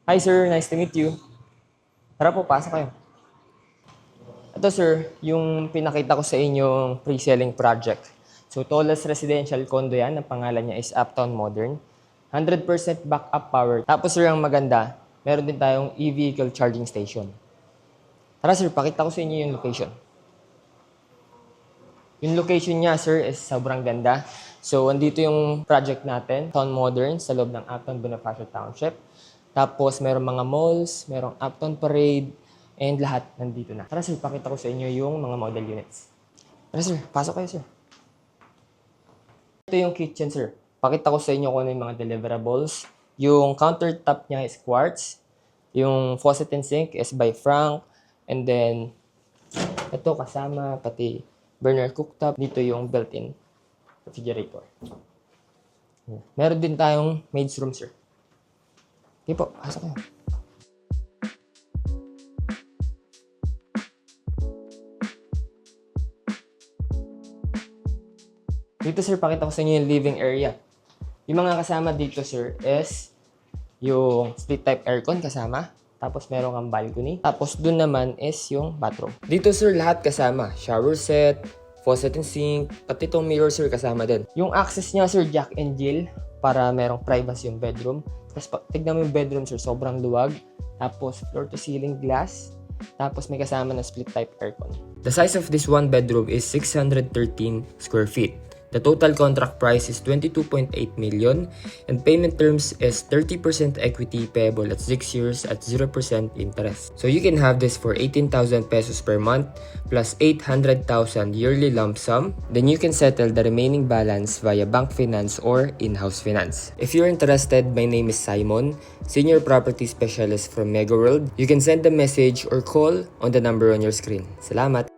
Hi sir, nice to meet you. Tara po, pasok kayo. Ito sir, yung pinakita ko sa inyong pre-selling project. So tallest residential condo yan, ang pangalan niya is Uptown Modern. 100% backup power. Tapos sir, ang maganda, meron din tayong e-vehicle charging station. Tara sir, pakita ko sa inyo yung location. Yung location niya sir is sobrang ganda. So andito yung project natin, Uptown Modern, sa loob ng Uptown Bonifacio Township. Tapos merong mga malls, merong Uptown Parade, and lahat nandito na. Tara sir, pakita ko sa inyo yung mga model units. Tara sir, pasok kayo sir. Ito yung kitchen sir. Pakita ko sa inyo kung ano yung mga deliverables. Yung countertop niya is quartz. Yung faucet and sink is by Frank. And then, ito kasama, pati burner cooktop. Dito yung built-in refrigerator. Meron din tayong maid's room sir. Okay po, pasok kayo. Dito sir, pakita ko sa inyo yung living area. Yung mga kasama dito sir is yung split type aircon kasama. Tapos meron kang balcony. Tapos dun naman is yung bathroom. Dito sir, lahat kasama. Shower set, faucet and sink, pati itong mirror sir kasama din. Yung access niya sir, Jack and Jill, para merong privacy yung bedroom. Tapos tignan mo yung bedroom sir, sobrang luwag. Tapos floor to ceiling glass. Tapos may kasama na split type aircon. The size of this one bedroom is 613 square feet. The total contract price is 22.8 million and payment terms is 30% equity payable at 6 years at 0% interest. So you can have this for 18,000 pesos per month plus 800,000 yearly lump sum. Then you can settle the remaining balance via bank finance or in-house finance. If you're interested, my name is Simon, Senior Property Specialist from Mega World. You can send a message or call on the number on your screen. Salamat!